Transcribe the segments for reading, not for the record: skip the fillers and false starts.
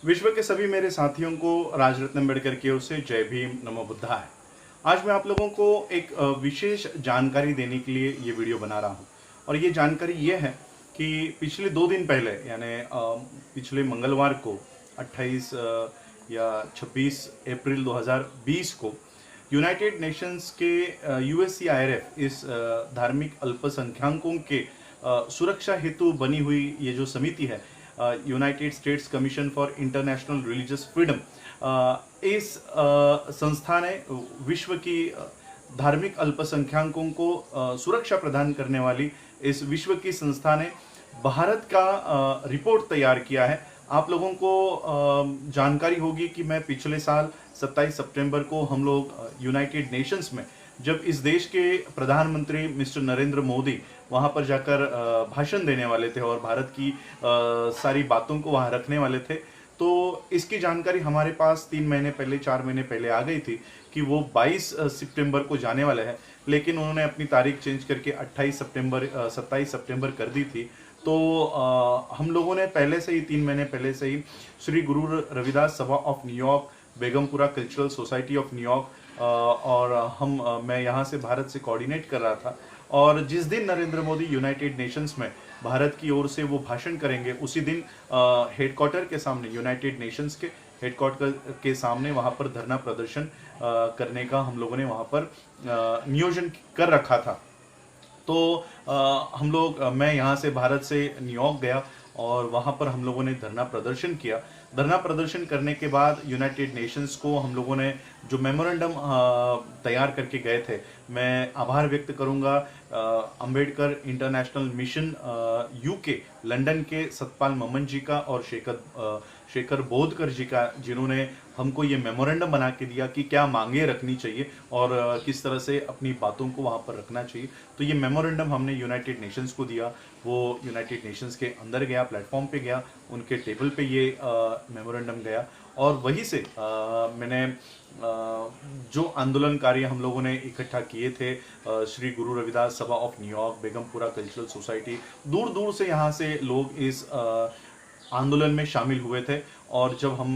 विश्व के सभी मेरे साथियों को राजरत्न अम्बेडकर की ओर से जय भीम नमो बुद्धाय। आज मैं आप लोगों को एक विशेष जानकारी देने के लिए ये वीडियो बना रहा हूँ। और ये जानकारी ये है कि पिछले 2 दिन पहले यानी पिछले मंगलवार को 28 या 26 अप्रैल 2020 को यूनाइटेड नेशंस के USCIRF इस धार्मिक अल्पसंख्यकों के सुरक्षा हेतु बनी हुई ये जो समिति है, United states commission for international religious freedom, इस संस्था ने विश्व की धार्मिक अल्पसंख्यकों को सुरक्षा प्रदान करने वाली इस विश्व की संस्था ने भारत का रिपोर्ट तैयार किया है। आप लोगों को जानकारी होगी कि मैं पिछले साल 27 सितंबर को हम लोग यूनाइटेड नेशंस में जब इस देश के प्रधानमंत्री मिस्टर नरेंद्र मोदी वहाँ पर जाकर भाषण देने वाले थे और भारत की सारी बातों को वहाँ रखने वाले थे, तो इसकी जानकारी हमारे पास 3 महीने पहले 4 महीने पहले आ गई थी कि वो 22 सितंबर को जाने वाले हैं। लेकिन उन्होंने अपनी तारीख चेंज करके 27 सितंबर कर दी थी। तो हम लोगों ने पहले से ही 3 महीने पहले से ही Shri Guru Ravidas Sabha of New York, Begampura cultural society of New York और मैं यहाँ से भारत से कोऑर्डिनेट कर रहा था। और जिस दिन नरेंद्र मोदी यूनाइटेड नेशंस में भारत की ओर से वो भाषण करेंगे, उसी दिन हेडक्वार्टर के सामने, यूनाइटेड नेशंस के हेडक्वार्टर के सामने वहाँ पर धरना प्रदर्शन करने का हम लोगों ने वहाँ पर नियोजन कर रखा था। तो हम लोग मैं यहाँ से भारत से न्यूयॉर्क गया और वहाँ पर हम लोगों ने धरना प्रदर्शन किया। धरना प्रदर्शन करने के बाद यूनाइटेड नेशंस को हम लोगों ने जो मेमोरेंडम तैयार करके गए थे, मैं आभार व्यक्त करूंगा Ambedkar international mission UK London के सतपाल ममन जी का और शेखर बोधकर जी का, जिन्होंने हमको ये मेमोरेंडम बना के दिया कि क्या मांगे रखनी चाहिए और किस तरह से अपनी बातों को वहाँ पर रखना चाहिए। तो ये मेमोरेंडम हमने यूनाइटेड नेशंस को दिया। वो यूनाइटेड नेशंस के अंदर गया, प्लेटफॉर्म पे गया, उनके टेबल पे ये मेमोरेंडम गया और वहीं से मैंने जो आंदोलनकारी हम लोगों ने इकट्ठा किए थे, Shri Guru Ravidas Sabha of New York, Begampura cultural society, दूर दूर से यहाँ से लोग इस आंदोलन में शामिल हुए थे। और जब हम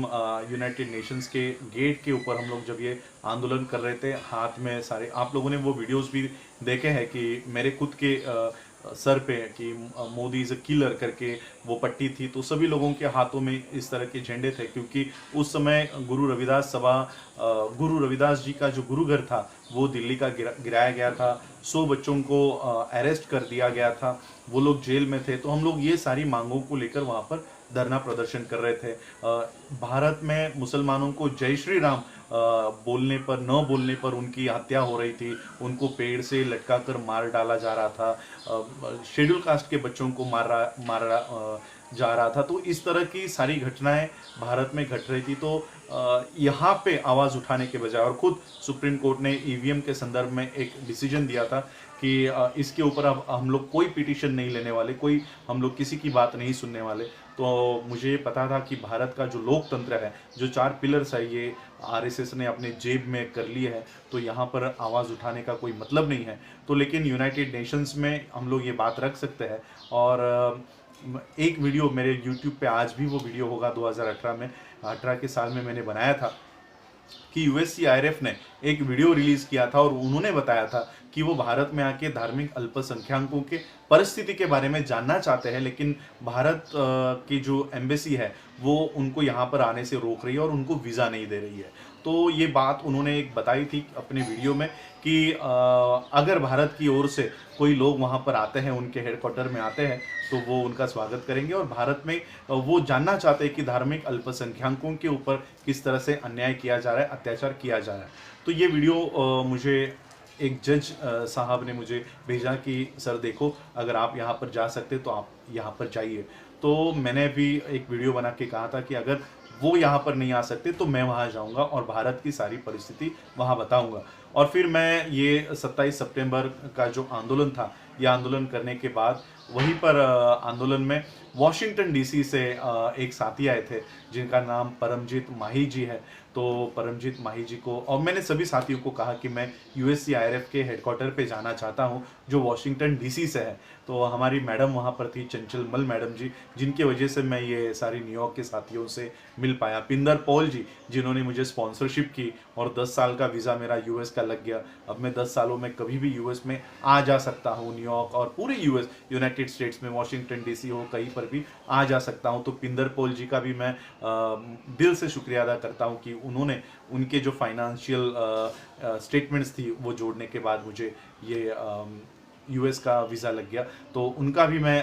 यूनाइटेड नेशंस के गेट के ऊपर हम लोग जब ये आंदोलन कर रहे थे, हाथ में सारे, आप लोगों ने वो वीडियोस भी देखे हैं कि मेरे खुद के सर पे कि मोदी इज अ किलर करके वो पट्टी थी, तो सभी लोगों के हाथों में इस तरह के झंडे थे, क्योंकि उस समय गुरु रविदास जी का जो गुरु घर था वो दिल्ली का गिराया गया था। 100 बच्चों को अरेस्ट कर दिया गया था, वो लोग जेल में थे। तो हम लोग ये सारी मांगों को लेकर वहाँ पर धरना प्रदर्शन कर रहे थे। भारत में मुसलमानों को जय श्री राम बोलने पर, न बोलने पर उनकी हत्या हो रही थी, उनको पेड़ से लटका कर मार डाला जा रहा था, शेड्यूल कास्ट के बच्चों को मारा जा रहा था। तो इस तरह की सारी घटनाएं भारत में घट रही थी। तो यहाँ पे आवाज़ उठाने के बजाय, और खुद सुप्रीम कोर्ट ने EVM के संदर्भ में एक डिसीजन दिया था कि इसके ऊपर अब हम लोग कोई पिटीशन नहीं लेने वाले, कोई हम लोग किसी की बात नहीं सुनने वाले। तो मुझे पता था कि भारत का जो लोकतंत्र है, जो 4 पिलर्स है, ये RSS ने अपने जेब में कर लिए है, तो यहाँ पर आवाज़ उठाने का कोई मतलब नहीं है। तो लेकिन यूनाइटेड नेशंस में हम लोग ये बात रख सकते हैं। और एक वीडियो मेरे YouTube पे आज भी वो वीडियो होगा, 2018 में, 18 के साल में मैंने बनाया था कि USCIRF ने एक वीडियो रिलीज किया था और उन्होंने बताया था कि वो भारत में आके धार्मिक अल्पसंख्यकों के परिस्थिति के बारे में जानना चाहते हैं, लेकिन भारत की जो एम्बेसी है वो उनको यहाँ पर आने से रोक रही है और उनको वीज़ा नहीं दे रही है। तो ये बात उन्होंने एक बताई थी अपने वीडियो में कि अगर भारत की ओर से कोई लोग वहाँ पर आते हैं, उनके हेडक्वार्टर में आते हैं, तो वो उनका स्वागत करेंगे। और भारत में वो जानना चाहते हैं कि धार्मिक अल्पसंख्यकों के ऊपर किस तरह से अन्याय किया जा रहा है, अत्याचार किया जा रहा है। तो ये वीडियो मुझे एक जज साहब ने मुझे भेजा कि सर देखो, अगर आप यहाँ पर जा सकते तो आप यहाँ पर जाइए। तो मैंने भी एक वीडियो बना के कहा था कि अगर वो यहाँ पर नहीं आ सकते तो मैं वहाँ जाऊँगा और भारत की सारी परिस्थिति वहाँ बताऊँगा। और फिर मैं ये 27 सितंबर का जो आंदोलन था, ये आंदोलन करने के बाद वहीं पर आंदोलन में वॉशिंगटन DC से एक साथी आए थे जिनका नाम परमजीत माही जी है। तो परमजीत माही जी को और मैंने सभी साथियों को कहा कि मैं USCIRF के हेडक्वार्टर पे जाना चाहता हूँ जो वॉशिंगटन DC से है। तो हमारी मैडम वहाँ पर थी, चंचल मल मैडम जी, जिनकी वजह से मैं ये सारी न्यूयॉर्क के साथियों से मिल पाया। पिंदर पॉल जी, जिन्होंने मुझे स्पॉन्सरशिप की और 10 साल का वीज़ा मेरा US का लग गया। अब मैं 10 सालों में कभी भी US में आ जा सकता हूँ, न्यूयॉर्क और पूरे US यूनाइटेड स्टेट्स में, वॉशिंगटन DC हो, कहीं पर भी आ जा सकता हूँ। तो पिंदर पॉल जी का भी मैं दिल से शुक्रिया अदा करता हूँ कि उन्होंने उनके जो फाइनेंशियल स्टेटमेंट्स थी वो जोड़ने के बाद मुझे ये US का वीज़ा लग गया। तो उनका भी मैं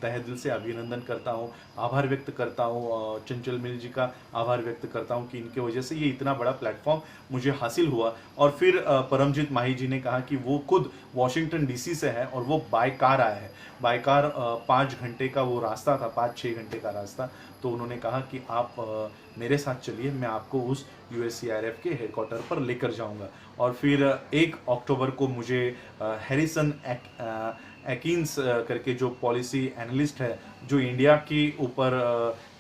तहे दिल से अभिनंदन करता हूँ, आभार व्यक्त करता हूँ। चंचल मिल जी का आभार व्यक्त करता हूँ कि इनके वजह से ये इतना बड़ा प्लेटफॉर्म मुझे हासिल हुआ। और फिर परमजीत माही जी ने कहा कि वो खुद वॉशिंगटन DC से है और वो बाय कार आया है। बाय कार 5 घंटे का वो रास्ता था, 5-6 घंटे का रास्ता। तो उन्होंने कहा कि आप मेरे साथ चलिए, मैं आपको उस USCIRF के हेडक्वार्टर पर लेकर जाऊंगा। और फिर 1 अक्टूबर को मुझे हैरिसन एकिन्स करके जो पॉलिसी एनालिस्ट है, जो इंडिया के ऊपर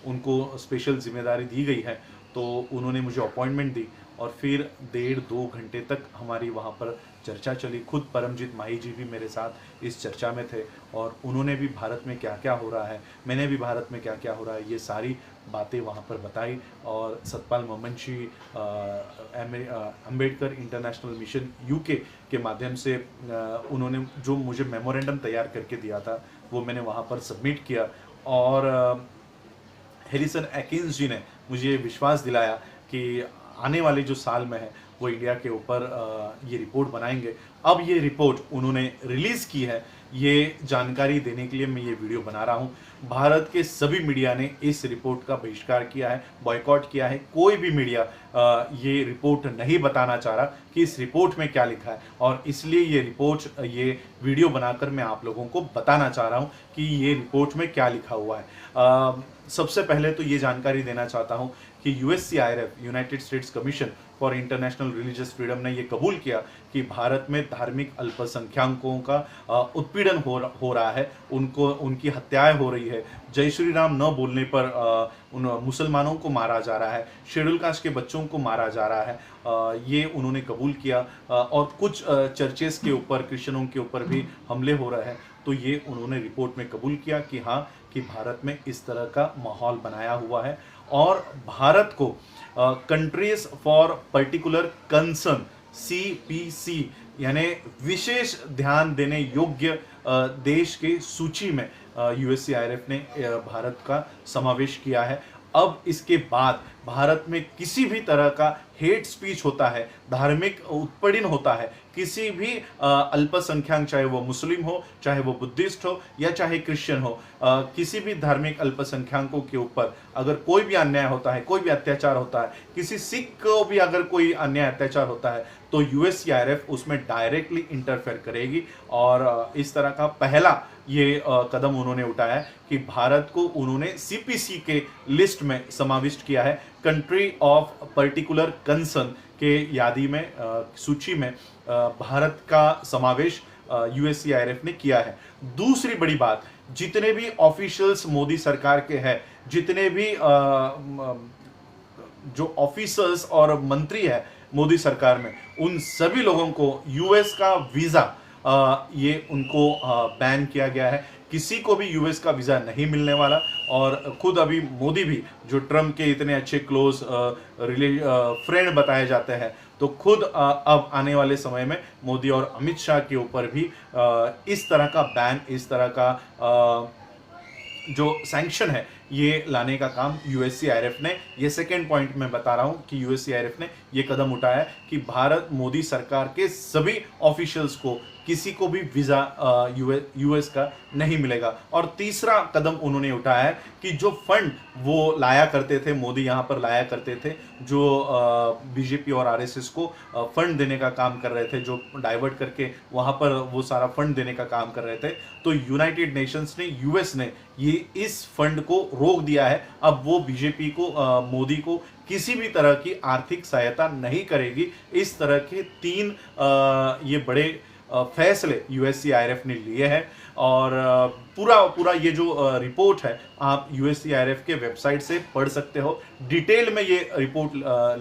उनको स्पेशल जिम्मेदारी दी गई है, तो उन्होंने मुझे अपॉइंटमेंट दी और फिर 1.5-2 घंटे तक हमारी वहाँ पर चर्चा चली। खुद परमजीत माही जी भी मेरे साथ इस चर्चा में थे और उन्होंने भी भारत में क्या क्या हो रहा है, मैंने भी भारत में क्या क्या हो रहा है, ये सारी बातें वहाँ पर बताई। और सतपाल ममनशी अम्बेडकर इंटरनेशनल मिशन UK के माध्यम से उन्होंने जो मुझे मेमोरेंडम तैयार करके दिया था वो मैंने वहाँ पर सबमिट किया। और हैरिसन एकिन्स जी ने मुझे विश्वास दिलाया कि आने वाले जो साल में है वो इंडिया के ऊपर ये रिपोर्ट बनाएंगे। अब ये रिपोर्ट उन्होंने रिलीज़ की है, ये जानकारी देने के लिए मैं ये वीडियो बना रहा हूँ। भारत के सभी मीडिया ने इस रिपोर्ट का बहिष्कार किया है, बॉयकॉट किया है। कोई भी मीडिया ये रिपोर्ट नहीं बताना चाह रहा कि इस रिपोर्ट में क्या लिखा है, और इसलिए ये रिपोर्ट, ये वीडियो बनाकर मैं आप लोगों को बताना चाह रहा हूँ कि ये रिपोर्ट में क्या लिखा हुआ है। सबसे पहले तो ये जानकारी देना चाहता हूँ कि USCIRF, United states commission for international religious freedom, ने ये कबूल किया कि भारत में धार्मिक अल्पसंख्यकों का उत्पीड़न हो रहा है, उनकी हत्याएं हो रही है। जय श्री राम न बोलने पर उन मुसलमानों को मारा जा रहा है, शेड्यूल कास्ट के बच्चों को मारा जा रहा है, ये उन्होंने कबूल किया। और कुछ चर्चेस के ऊपर, क्रिश्चियनों के ऊपर भी हमले हो रहे हैं, तो ये उन्होंने रिपोर्ट में कबूल किया कि हाँ, कि भारत में इस तरह का माहौल बनाया हुआ है। और भारत को countries for particular concern CPC यानी विशेष ध्यान देने योग्य देश के सूची में USCIRF ने भारत का समावेश किया है। अब इसके बाद भारत में किसी भी तरह का हेट स्पीच होता है, धार्मिक उत्पीड़न होता है, किसी भी अल्पसंख्यक, चाहे वो मुस्लिम हो, चाहे वो बुद्धिस्ट हो, या चाहे क्रिश्चियन हो, किसी भी धार्मिक अल्पसंख्यकों के ऊपर अगर कोई भी अन्याय होता है, कोई भी अत्याचार होता है, किसी सिख को भी अगर कोई अन्याय अत्याचार होता है, तो USCIRF उसमें डायरेक्टली इंटरफेयर करेगी। और इस तरह का पहला ये कदम उन्होंने उठाया है कि भारत को उन्होंने CPC के लिस्ट में समाविष्ट किया है, कंट्री ऑफ पर्टिकुलर कंसर्न के यादी में, सूची में भारत का समावेश USCIRF ने किया है। दूसरी बड़ी बात, जितने भी ऑफिशियल्स मोदी सरकार के हैं, जितने भी जो ऑफिसर्स और मंत्री है मोदी सरकार में, उन सभी लोगों को US का वीज़ा ये उनको बैन किया गया है। किसी को भी US का वीज़ा नहीं मिलने वाला। और खुद अभी मोदी भी, जो ट्रम्प के इतने अच्छे क्लोज फ्रेंड बताए जाते हैं, तो खुद अब आने वाले समय में मोदी और अमित शाह के ऊपर भी इस तरह का बैन, इस तरह का जो सैंक्शन है, ये लाने का काम USCIRF ने, ये सेकेंड पॉइंट मैं बता रहा हूं कि USCIRF ने ये कदम उठाया है कि भारत मोदी सरकार के सभी ऑफिशियल्स को, किसी को भी वीज़ा US का नहीं मिलेगा। और तीसरा कदम उन्होंने उठाया है कि जो फंड वो लाया करते थे, मोदी यहाँ पर लाया करते थे, जो BJP और RSS को फंड देने का काम कर रहे थे, जो डाइवर्ट करके वहाँ पर वो सारा फंड देने का काम कर रहे थे, तो यूनाइटेड नेशंस ने, US ने ये इस फंड को रोक दिया है। अब वो BJP को, मोदी को किसी भी तरह की आर्थिक सहायता नहीं करेगी। इस तरह के 3 ये बड़े फैसले USCIRF ने लिए हैं। और पूरा पूरा ये जो रिपोर्ट है आप यूएससीआईआरएफ के वेबसाइट से पढ़ सकते हो। डिटेल में ये रिपोर्ट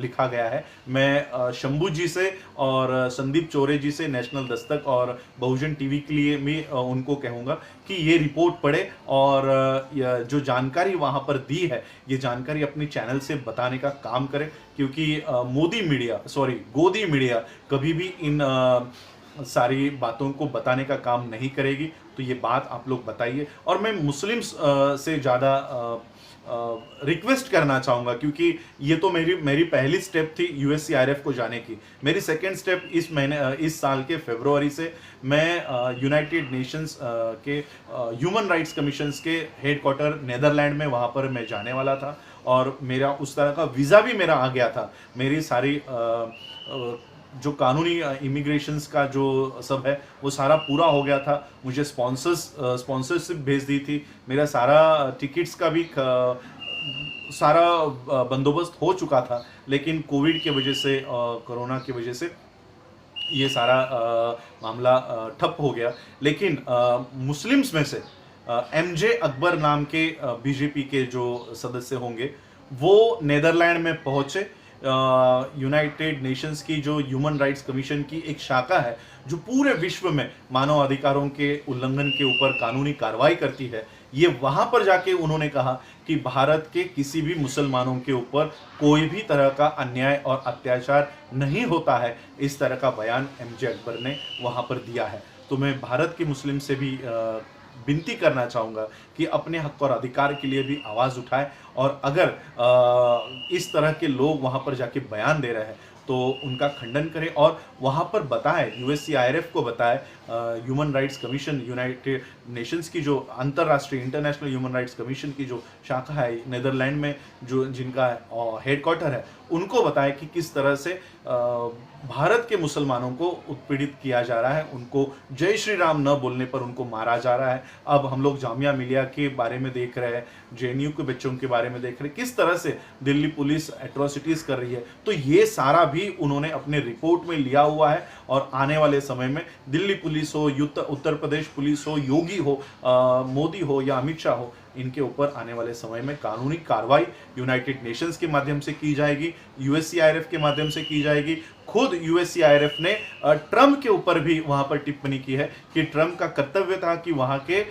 लिखा गया है। मैं शंभू जी से और संदीप चौरे जी से, नेशनल दस्तक और बहुजन टीवी के लिए भी उनको कहूँगा कि ये रिपोर्ट पढ़े और जो जानकारी वहाँ पर दी है ये जानकारी अपने चैनल से बताने का काम करें, क्योंकि गोदी मीडिया कभी भी इन सारी बातों को बताने का काम नहीं करेगी। तो ये बात आप लोग बताइए। और मैं मुस्लिम्स से ज़्यादा रिक्वेस्ट करना चाहूँगा, क्योंकि ये तो मेरी पहली स्टेप थी यूएससीआईआरएफ को जाने की। मेरी सेकेंड स्टेप इस साल के फरवरी से मैं यूनाइटेड नेशंस के ह्यूमन राइट्स कमीशंस के हेडक्वार्टर नेदरलैंड में वहाँ पर मैं जाने वाला था और मेरा उस तरह का वीज़ा भी मेरा आ गया था। मेरी सारी जो कानूनी इमिग्रेशंस का जो सब है वो सारा पूरा हो गया था। मुझे स्पॉन्सरशिप भेज दी थी। मेरा सारा टिकट्स का भी सारा बंदोबस्त हो चुका था, लेकिन कोविड की वजह से, कोरोना की वजह से ये सारा मामला ठप हो गया। लेकिन मुस्लिम्स में से एमजे अकबर नाम के बीजेपी के जो सदस्य होंगे वो नेदरलैंड में पहुंचे। यूनाइटेड नेशंस की जो ह्यूमन राइट्स कमीशन की एक शाखा है जो पूरे विश्व में मानव अधिकारों के उल्लंघन के ऊपर कानूनी कार्रवाई करती है, ये वहां पर जाके उन्होंने कहा कि भारत के किसी भी मुसलमानों के ऊपर कोई भी तरह का अन्याय और अत्याचार नहीं होता है। इस तरह का बयान एमजे अकबर ने वहां पर दिया है। तो मैं भारत के मुस्लिम से भी विनती करना चाहूँगा कि अपने हक और अधिकार के लिए भी आवाज़ उठाएं, और अगर इस तरह के लोग वहाँ पर जाके बयान दे रहे हैं तो उनका खंडन करें और वहाँ पर बताएं, यूएससीआईआरएफ को बताएं, human rights commission, United Nations की जो अंतर्राष्ट्रीय इंटरनेशनल ह्यूमन राइट्स कमीशन की जो शाखा है नेदरलैंड में, जो जिनका हेडक्वार्टर है, उनको बताएं कि किस तरह से भारत के मुसलमानों को उत्पीड़ित किया जा रहा है, उनको जय श्री राम न बोलने पर उनको मारा जा रहा है। अब हम लोग जामिया मिलिया के बारे में देख रहे हैं, जेएनयू के बच्चों के बारे में देख रहे हैं, किस तरह से दिल्ली पुलिस एट्रोसिटीज कर रही है। तो ये सारा भी उन्होंने अपने रिपोर्ट में लिया हुआ है और आने वाले समय में दिल्ली पुलिस हो, उत्तर प्रदेश पुलिस हो, योगी हो, मोदी हो या अमित शाह हो, इनके ऊपर आने वाले समय में कानूनी कार्रवाई यूनाइटेड नेशंस के माध्यम से की जाएगी, यूएससीआईआरएफ के माध्यम से की जाएगी। खुद यूएससीआईआरएफ ने ट्रम्प के ऊपर भी वहां पर टिप्पणी की है कि ट्रम्प का कर्तव्य था कि वहां के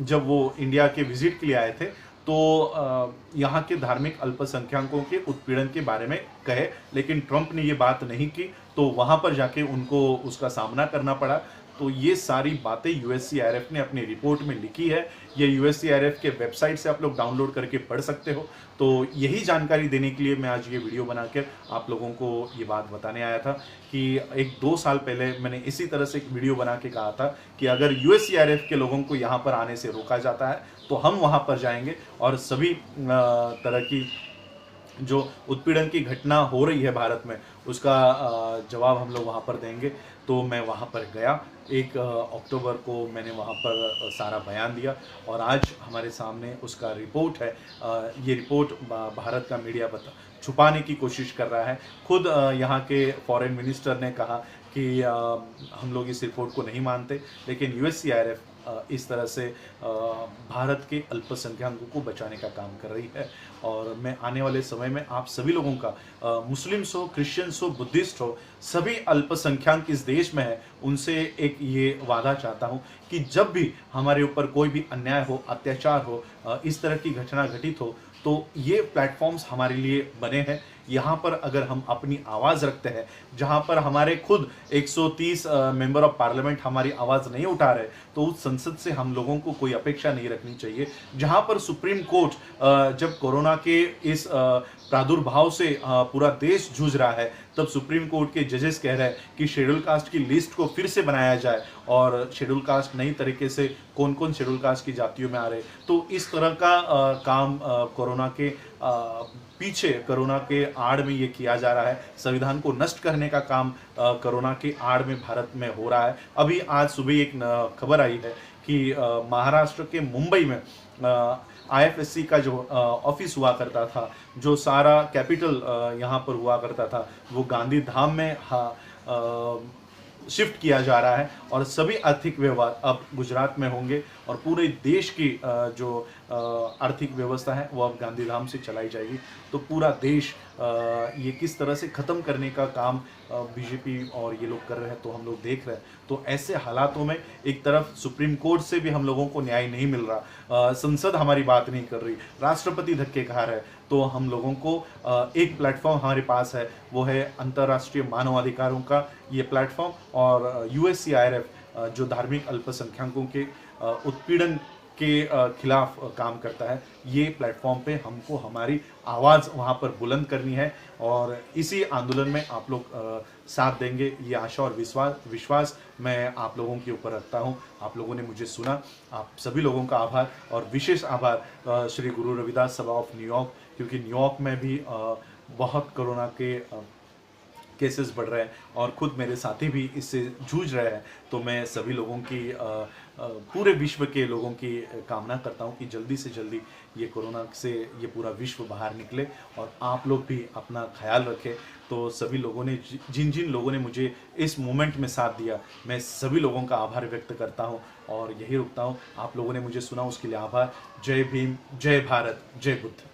जब वो इंडिया के विजिट के लिए आए थे तो यहाँ के धार्मिक अल्पसंख्यकों के उत्पीड़न के बारे में कहे, लेकिन ट्रम्प ने ये बात नहीं की, तो वहां पर जाके उनको उसका सामना करना पड़ा। तो ये सारी बातें यूएससीआईआरएफ ने अपनी रिपोर्ट में लिखी है। ये यूएससीआईआरएफ के वेबसाइट से आप लोग डाउनलोड करके पढ़ सकते हो। तो यही जानकारी देने के लिए मैं आज ये वीडियो बनाकर आप लोगों को ये बात बताने आया था कि 1-2 साल पहले मैंने इसी तरह से एक वीडियो बना के कहा था कि अगर यूएससीआईआरएफ के लोगों को यहाँ पर आने से रोका जाता है तो हम वहाँ पर जाएंगे और सभी तरह की जो उत्पीड़न की घटना हो रही है भारत में उसका जवाब हम लोग वहाँ पर देंगे। तो मैं वहाँ पर गया, 1 अक्टूबर को मैंने वहाँ पर सारा बयान दिया और आज हमारे सामने उसका रिपोर्ट है। ये रिपोर्ट भारत का मीडिया छुपाने की कोशिश कर रहा है। खुद यहाँ के फॉरेन मिनिस्टर ने कहा कि हम लोग इस रिपोर्ट को नहीं मानते, लेकिन यूएससीआईआरएफ इस तरह से भारत के अल्पसंख्यकों को बचाने का काम कर रही है। और मैं आने वाले समय में आप सभी लोगों का, मुस्लिम्स हो, क्रिश्चियंस हो, बुद्धिस्ट हो, सभी अल्पसंख्यक इस देश में है, उनसे एक ये वादा चाहता हूँ कि जब भी हमारे ऊपर कोई भी अन्याय हो, अत्याचार हो, इस तरह की घटना घटित हो, तो ये प्लेटफॉर्म्स हमारे लिए बने हैं। यहाँ पर अगर हम अपनी आवाज़ रखते हैं, जहाँ पर हमारे खुद 130 मेंबर ऑफ पार्लियामेंट हमारी आवाज़ नहीं उठा रहे, तो उस संसद से हम लोगों को कोई अपेक्षा नहीं रखनी चाहिए। जहाँ पर सुप्रीम कोर्ट जब कोरोना के इस प्रादुर्भाव से पूरा देश जूझ रहा है, तब सुप्रीम कोर्ट के जजेस कह रहे हैं कि शेड्यूल कास्ट की लिस्ट को फिर से बनाया जाए और शेड्यूल कास्ट नई तरीके से कौन कौन शेड्यूल कास्ट की जातियों में आ रहे। तो इस तरह का काम कोरोना के पीछे, कोरोना के आड़ में ये किया जा रहा है। संविधान को नष्ट करने का काम कोरोना के आड़ में भारत में हो रहा है। अभी आज सुबह एक खबर आई है कि महाराष्ट्र के मुंबई में आईएफएससी का जो ऑफिस हुआ करता था, जो सारा कैपिटल यहाँ पर हुआ करता था, वो गांधी धाम में शिफ्ट किया जा रहा है और सभी आर्थिक व्यवहार अब गुजरात में होंगे और पूरे देश की जो आर्थिक व्यवस्था है वो अब गांधीधाम से चलाई जाएगी। तो पूरा देश ये किस तरह से ख़त्म करने का काम बीजेपी और ये लोग कर रहे हैं तो हम लोग देख रहे हैं। तो ऐसे हालातों में एक तरफ सुप्रीम कोर्ट से भी हम लोगों को न्याय नहीं मिल रहा, संसद हमारी बात नहीं कर रही, राष्ट्रपति धक्के खा रहे हैं, तो हम लोगों को एक प्लेटफॉर्म हमारे पास है, वो है अंतर्राष्ट्रीय मानवाधिकारों का ये प्लेटफॉर्म और यूएससीआईआरएफ जो धार्मिक अल्पसंख्यकों के उत्पीड़न के खिलाफ काम करता है। ये प्लेटफॉर्म पे हमको हमारी आवाज़ वहाँ पर बुलंद करनी है और इसी आंदोलन में आप लोग साथ देंगे, ये आशा और विश्वास मैं आप लोगों के ऊपर रखता हूँ। आप लोगों ने मुझे सुना, आप सभी लोगों का आभार और विशेष आभार श्री गुरु रविदास सभा ऑफ न्यूयॉर्क, क्योंकि न्यूयॉर्क में भी बहुत कोरोना के केसेस बढ़ रहे हैं और खुद मेरे साथी भी इससे जूझ रहे हैं। तो मैं सभी लोगों की पूरे विश्व के लोगों की कामना करता हूं कि जल्दी से जल्दी ये कोरोना से ये पूरा विश्व बाहर निकले और आप लोग भी अपना ख्याल रखें। तो सभी लोगों ने जिन जिन लोगों ने मुझे इस मोमेंट में साथ दिया, मैं सभी लोगों का आभार व्यक्त करता हूं और यही रुकता हूं। आप लोगों ने मुझे सुना उसके लिए आभार। जय भीम, जय भारत, जय बुद्ध।